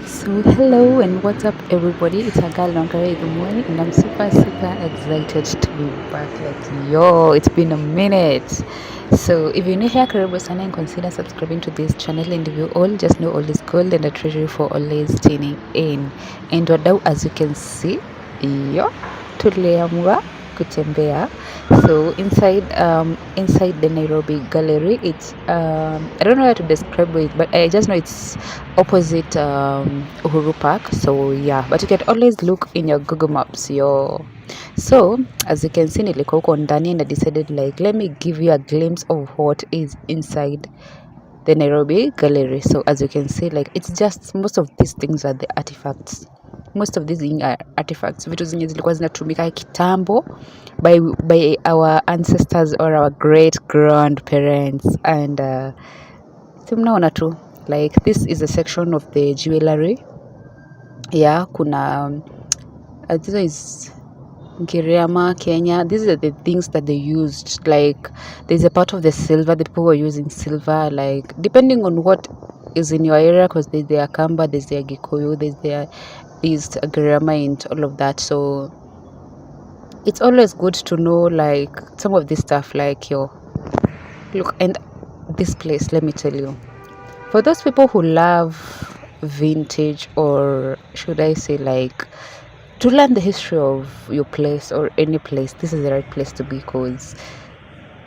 So hello and what's up everybody, it's a girl Nankare good morning and I'm super excited to be back. Like yo, it's been a minute. So if you're new here, karibu sana and consider subscribing to this channel, and if you all just know all is gold and a treasury for always tuning in. And wadau, as you can see, yo, tuliamua kutembea. So inside the Nairobi Gallery, it's I don't know how to describe it, but I just know it's opposite Uhuru Park. So yeah, but you can always look in your Google Maps. So as you can see, nilikuwa huko ndani and I decided like let me give you a glimpse of what is inside the Nairobi Gallery. So as you can see, like it's just most of these things are the artifacts. Most of these are artifacts, vitu zenye zilikuwa zinatumika kitambo by our ancestors or our great grandparents. And si mnaona tu, like this is a section of the jewelry. Yeah, kuna this is Giriama, Kenya. These are the things that they used. Like there's a part of the silver, the people were using silver, like depending on what is in your area, because there's the Akamba, there's the Gikuyu, there's Giriama and all of that. So it's always good to know like some of this stuff, like look. And this place, let me tell you, for those people who love vintage, or should I say like to learn the history of your place or any place, this is the right place to be, because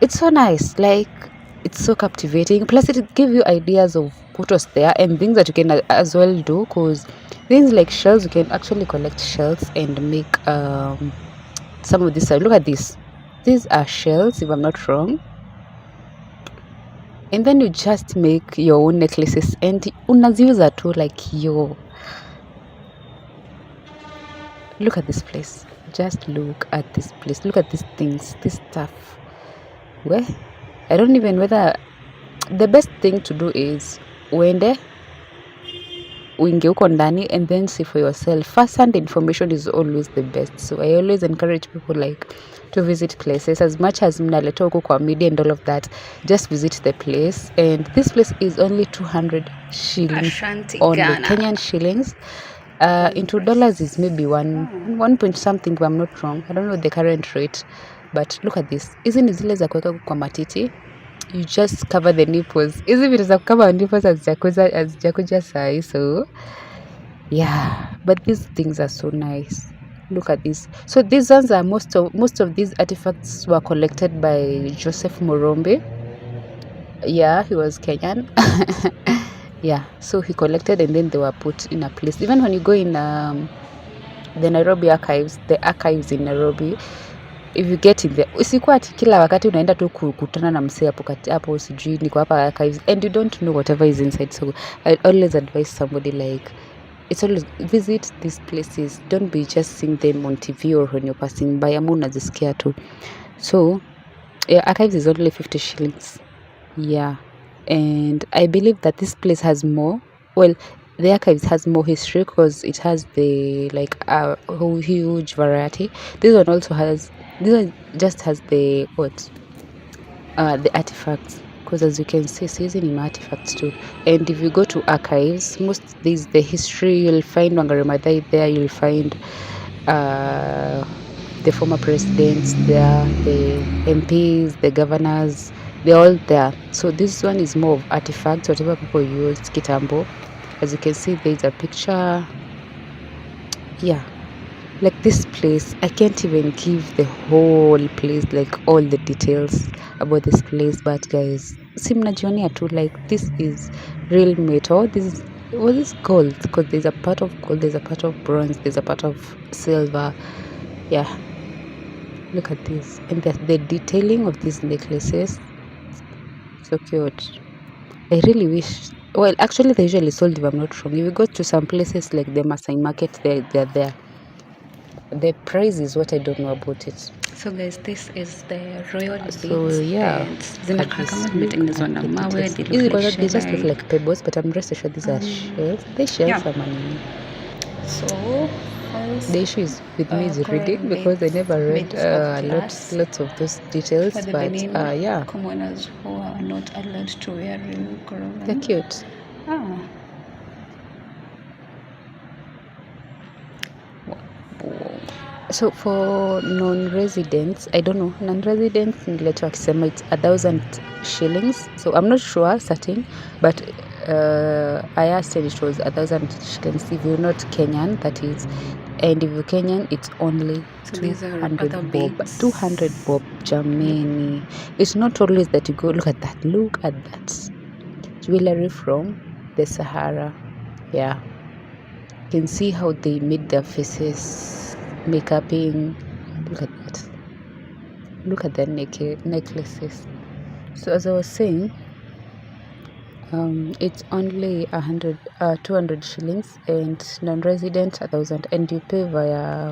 it's so nice, like it's so captivating, plus it give you ideas of what was there and things that you can as well do, because things like shells, you can actually collect shells and make some of this. Look at this, these are shells if I'm not wrong, and then you just make your own necklaces and unaziuza too. Like look at this place, just look at this place, look at these things, this stuff. Well, I don't even whether the best thing to do is uende uingie huko ndani and then see for yourself. First-hand information is always the best, so I always encourage people like to visit places. As much as mnaleta huko kwa media and all of that, just visit the place. And this place is only 200 shillings, Ashanti, only Ghana. Kenyan shillings. Into dollars is maybe one point something if I'm not wrong. I don't know the current rate, but look at this. Hizi ni zile za kuweka kwa matiti, you just cover the nipples. Hizi vitu za kukava nipples hazijakuja sahi. So yeah, but these things are so nice. Look at this. So these ones are most of these artifacts were collected by Joseph Morombe. Yeah, he was Kenyan. Yeah, so he collected and then they were put in a place. Even when you go in the Nairobi archives, the archives in Nairobi, if you get in there, usikuwa ati kila wakati unaenda tu kukutana na msee hapo sijui niko hapa archives and you don't know whatever is inside. So I always advise somebody like it's always visit these places. Don't be just seeing them on TV or when you're passing by, ama unazisikia tu. So yeah, archives is only 50 shillings. Yeah, and I believe that this place has more. Well, the archives has more history because it has the like a whole huge variety. This one also has. This one just has the the artifacts, because as you can see, it's using artifacts too. And if you go to archives, most these the history, you'll find Wangari Maathai there. You'll find the former presidents there, the MPs, the governors. They're all there. So this one is more of artifacts, whatever people use kitambo. As you can see, there's a picture. Yeah, like this place, I can't even give the whole place, like all the details about this place, but guys, si mnajionia tu, like this is real metal. This is gold, because there's a part of gold, there's a part of bronze, there's a part of silver. Yeah, look at this, and the detailing of these necklaces, so cute. I really wish, well, actually they usually sold if I'm not wrong. If you go to some places like the Masai market, they're there. The price is what I don't know about it. So guys, this is the royal beads. So yeah, Zinakaa kama zimetengenezwa na mawe. They just look like pebbles, but I'm rest assured these are shells. They shells are money. So the issue is with me is reading, because I never read lots of those details. But yeah, commoners who are not allowed to wear real clothing. They're cute. So for non-residents, I don't know, non-residents nilicho wakisema it's 1,000 shillings. So I'm not sure certain, but I asked and it was 1,000 shillings. If you're not Kenyan, that is, and if you're Kenyan, it's only So these are 200 other bob. beads. 200 bob, Jamani. It's not always that you go, look at that, look at that. Jewelry from the Sahara. Yeah. You can see how they made their faces, makeuping. Look at that. Look at their necklaces. So as I was saying, it's only 200 shillings, and non-resident 1,000, and you pay via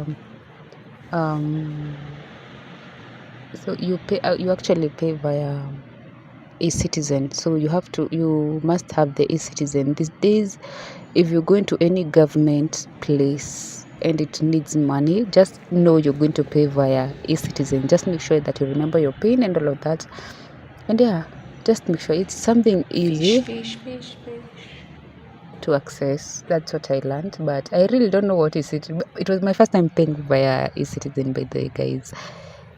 so you actually pay via e-citizen. So you must have the e-citizen these days. If you're going to any government place and it needs money, just know you're going to pay via e-citizen. Just make sure that you remember your PIN and all of that, and yeah, just make sure it's something easy Fish. to access. That's what I learned, but I really don't know what is it. It was my first time paying via e-citizen, by the way, guys.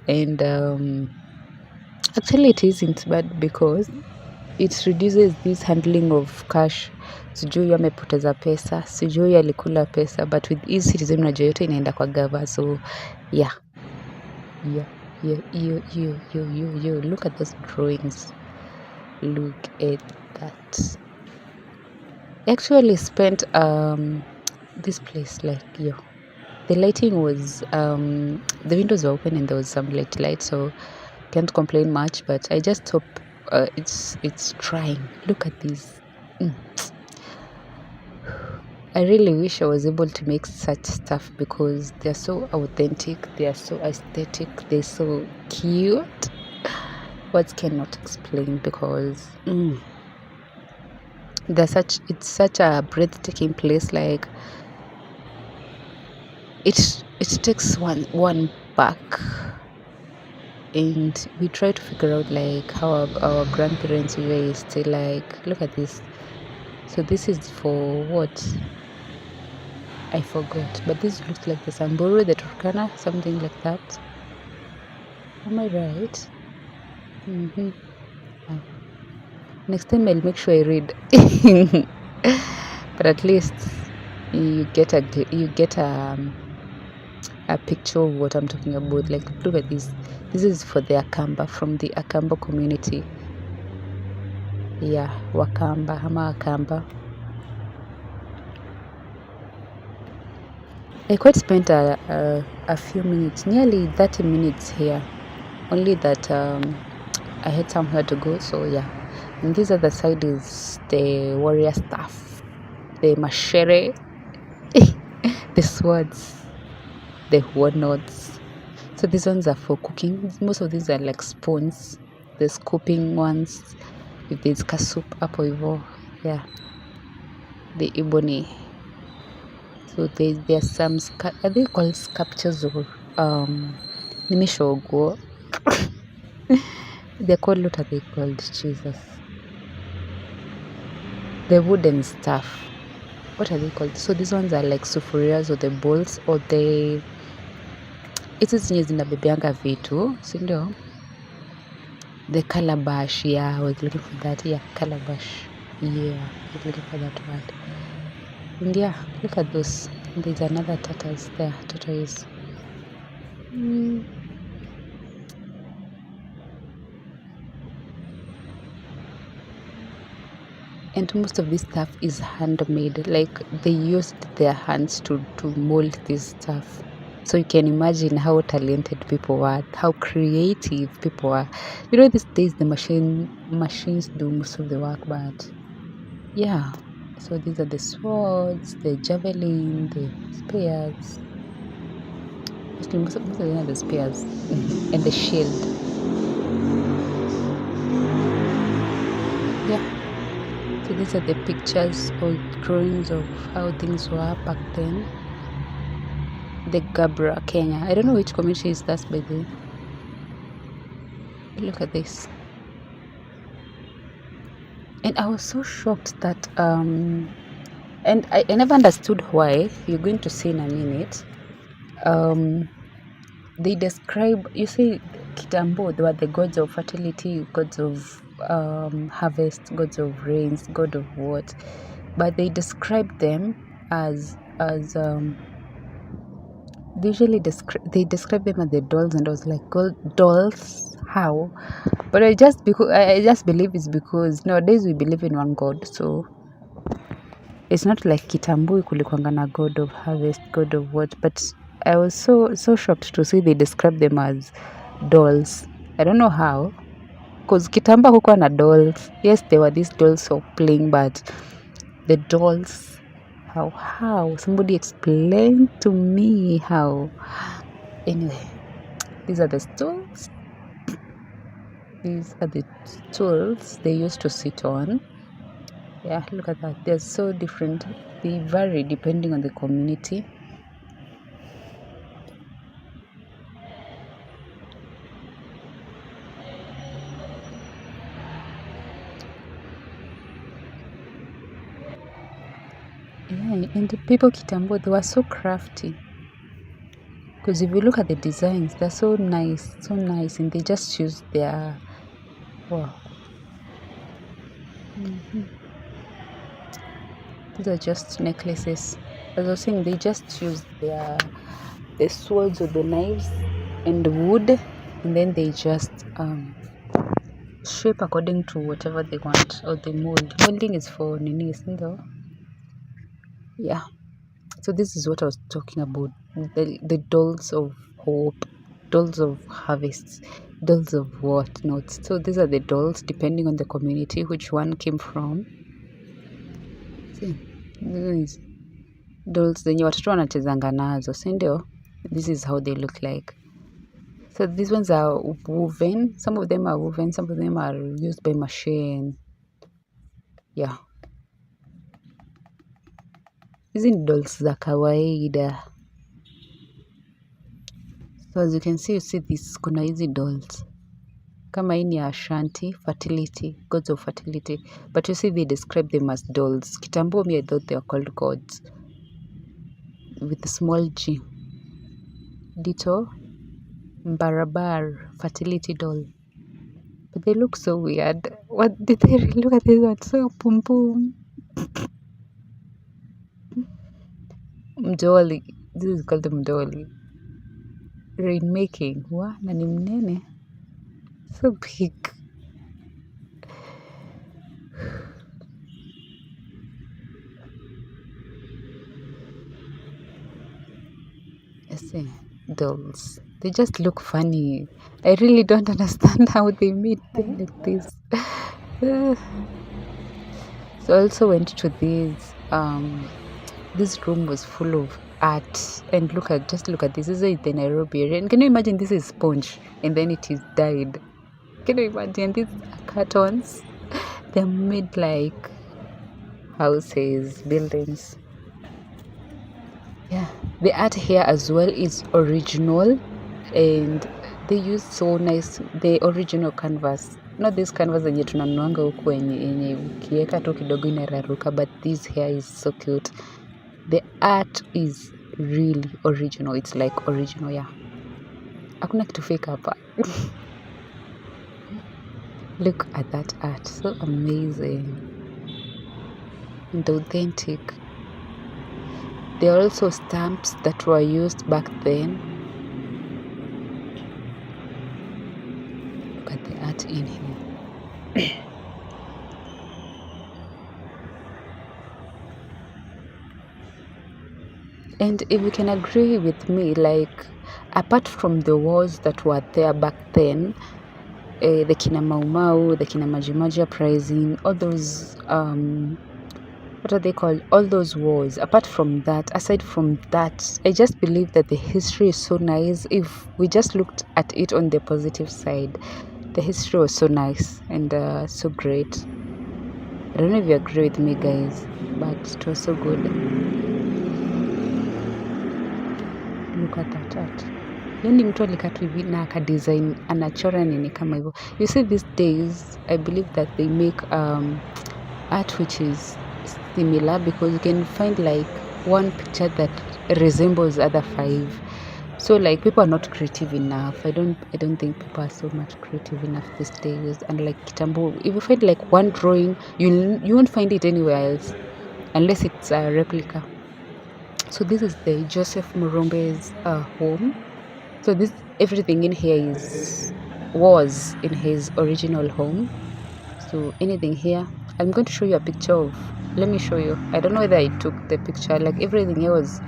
And actually it isn't bad because it reduces this handling of cash. Sijui amepoteza pesa, sijui alikula pesa, but with e-citizen unajua yote inaenda kwa gava. So yeah, you look at those drawings, look at that. I actually spent this place, like, the lighting was the windows were open and there was some light, so can't complain much, but I just hope it's trying. Look at this. I really wish I was able to make such stuff because they're so authentic, they are so aesthetic, they're so cute. Words cannot explain because it's such a breathtaking place. Like it takes one back, and we try to figure out like how our grandparents raised. Like, look at this. So this is for what? I forgot, but this looks like the Samburu, the Turkana, something like that. Am I right? Next time I'll make sure I read. But at least you get a picture of what I'm talking about. Like, look at this. This is for the Akamba, from the Akamba community. Yeah, Wakamba, Hama Akamba. I quite spent a few minutes, nearly 30 minutes here. Only that I had somewhere to go, so yeah. And this other side is the warrior stuff, the machete, the swords, the walnuts. So these ones are for cooking. Most of these are like spoons, the scooping ones. If there's soup up or yeah, the ebony. So there's some are they called sculptures or nimishogo? They're called, what are they called? Jesus. The wooden stuff. What are they called? So these ones are like sufurias or the bowls or the hizi zenye zinabebeanga vitu, si ndio? The calabash. Yeah, I was looking for that. Yeah, calabash. Yeah, I was looking for that word. And yeah, look at those. There's another tortoise there. Tortoise. And most of this stuff is handmade. Like, they used their hands to mold this stuff. So you can imagine how talented people are, how creative people are. You know, these days the machines do most of the work, but yeah. So these are the swords, the javelin, the spears. Mostly most of them are the spears and the shield. Yeah. So these are the pictures or drawings of how things were back then. The Gabra, Kenya. I don't know which community is that, by the way. Look at this. And I was so shocked that and I never understood why. You're going to see in a minute. they describe, you see, kitambo, they were the gods of fertility, gods of harvest, gods of rains, god of what, but they describe them as they usually they describe them as the dolls, and I was like, dolls, how? But I just believe it's because nowadays we believe in one god, so it's not like kitambo kulikuanga na god of harvest, god of what. But I was so shocked to see they describe them as dolls. I don't know how, because kitamba hukuwa na dolls. Yes, there were these dolls of playing, but the dolls, how somebody explain to me how. Anyway, these are the stools. These are the stools they used to sit on. Yeah, look at that. They're so different. They vary depending on the community. Yeah, and the people kitambo, they were so crafty. Because if you look at the designs, they're so nice, and they just use their, wow. These are just necklaces. As I was saying, they just use the swords or the knives and the wood, and then they just shape according to whatever they want, or the mold. Molding is for nini, though. Yeah. So this is what I was talking about. The dolls of hope, dolls of harvests, dolls of whatnot. So these are the dolls depending on the community, which one came from. See, these dolls zenye watoto wanachezanga nazo, si ndio? This is how they look like. So these ones are woven. Some of them are woven, some of them are used by machine. Yeah. Hizi ni dolls za kawaida. So as you can see, this kuna hizi dolls. Kama hii ni Ashanti, fertility, gods of fertility. But you see, they describe them as dolls. Kitambo, me, I thought they were called gods. With a small g. Dito, Mbarabar, fertility doll. But they look so weird. What did they really look at this one? So pum pum. Mdoli. This is called the mdoli. Rainmaking. Wa na ni mnene. So big. See, dolls. They just look funny. I really don't understand how they made them like this. So I also went to this room was full of art, and just look at this. This is the Nairobi area. And can you imagine, this is sponge and then it is dyed? Can you imagine? These cartons, they're made like houses, buildings. Yeah, the art here as well is original, and they use so nice the original canvas, not this canvas yenye tunanuanga huku yenye ukiweka tu kidogo inararuka, but this here is so cute. The art is really original. It's like original. Yeah, hakuna kitu fake hapa. Look at that art, so amazing and authentic. There are also stamps that were used back then. Look at the art in here. And if you can agree with me, like, apart from the wars that were there back then, the Kina Mau Mau, the Kina Majimaji uprising, all those what are they called? All those wars. Apart from that, aside from that, I just believe that the history is so nice. If we just looked at it on the positive side, the history was so nice and so great. I don't know if you agree with me, guys, but it was so good. Look at that art. Yani mtu alikatu hivi na akadesign anachora nini kama hivyo. You see, these days I believe that they make art which is similar, because you can find like one picture that resembles other 5. So like people are not creative enough. I don't think people are so much creative enough these days. And like kitambo, if you find like one drawing, you won't find it anywhere else unless it's a replica. So this is the Joseph Murumbe's home. So this everything in here was in his original home. So anything here, I'm going to show you a picture of, let me show you. I don't know whether I took the picture. Like everything here was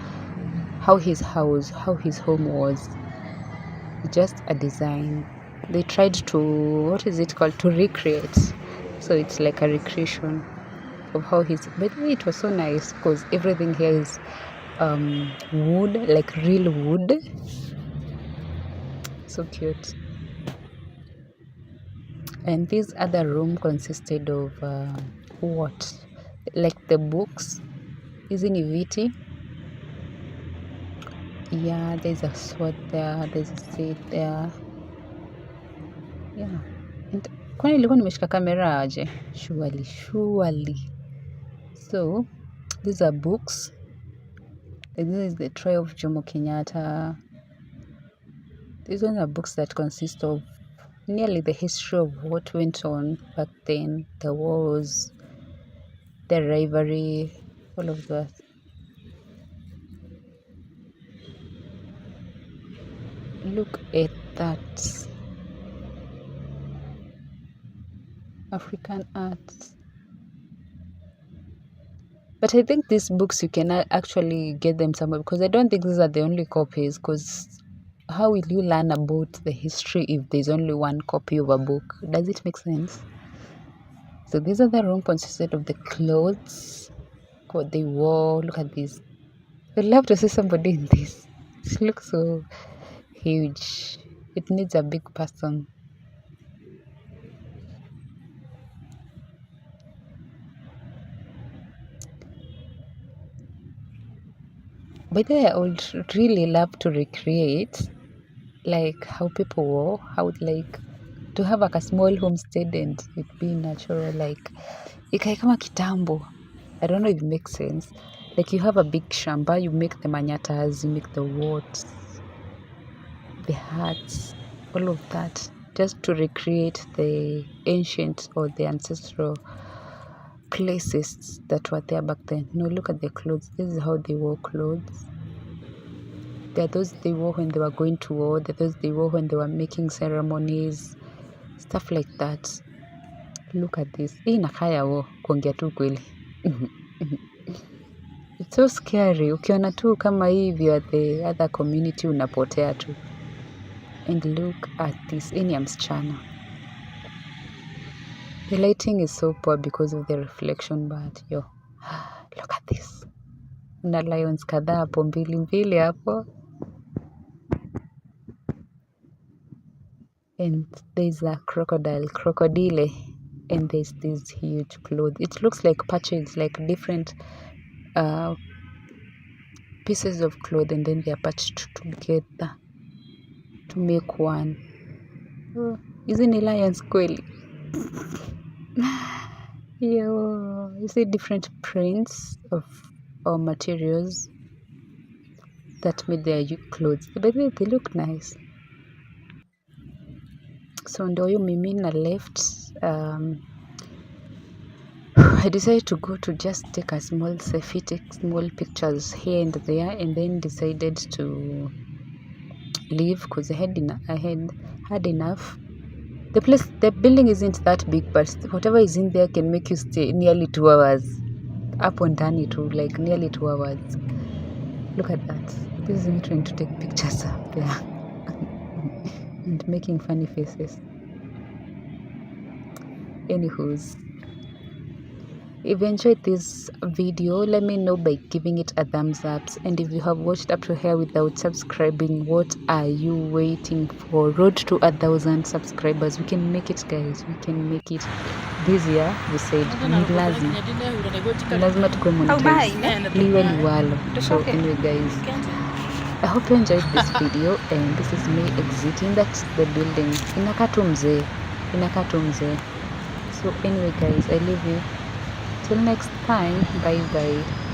how his home was, just a design. They tried to, what is it called, to recreate. So it's like a recreation of how his, but it was so nice because everything here is wood, like real wood. So cute. And this other room consisted of what, like the books, isn't it viti? Yeah, there's a sword there, there's a seat there. Yeah. And kwani nilikuwa nimeshika kamera aje? Surely. So these are books. This is the trial of Jomo Kenyatta. These ones are books that consist of nearly the history of what went on back then, the wars, the rivalry, all of that. Look at that. African art. But I think these books you can actually get them somewhere, because I don't think these are the only copies, because how will you learn about the history if there's only one copy of a book? Does it make sense? So these are the room consisted of the clothes, what they wore. Look at this. I'd love to see somebody in this. It looks so huge. It needs a big person. By the way, I would really love to recreate like how people wore, how like to have like a small homestead and it be natural, like ikae kama kitambo. I don't know if it makes sense. Like you have a big shamba, you make the manyatas, you make the warts, the hats, all of that, just to recreate the ancient or the ancestral places that were there back then. Look at the clothes. This is how they wore clothes. There are those they wore when they were going to war. There are those they wore when they were making ceremonies, stuff like that. Look at this. Hii inakaya wo kuongea tu kweli. It's so scary. Ukiona tu kama hivi at the other community unapotea tu. And look at this. Hii ni ya msichana. The lighting is so poor because of the reflection, but yo, look at this. Na lions kadhaa hapo, mbili hapo. And there's a crocodile, and there's this huge cloth. It looks like patches, like different pieces of cloth, and then they are patched together to make one. Isn't it lions kweli? Yeah, you see different prints of or materials that made their clothes, but they look nice. So ndio huyo mimi na left. I decided to go to just take a small selfie, take small pictures here and there, and then decided to leave because I had enough. The building isn't that big, but whatever is in there can make you stay nearly 2 hours. Up and down it too, like nearly 2 hours. Look at that. This is me trying to take pictures up there and making funny faces. Anywho's, if you enjoyed this video, let me know by giving it a thumbs up. And if you have watched up to here without subscribing, what are you waiting for? Road to 1,000 subscribers. We can make it, guys. We can make it. This year we said lazima tukue monetized liwe liwalo. So anyway, guys, I hope you enjoyed this video, and this is me exiting the building. Inakaa tu mzee. So anyway, guys, I leave you till next time. Bye bye.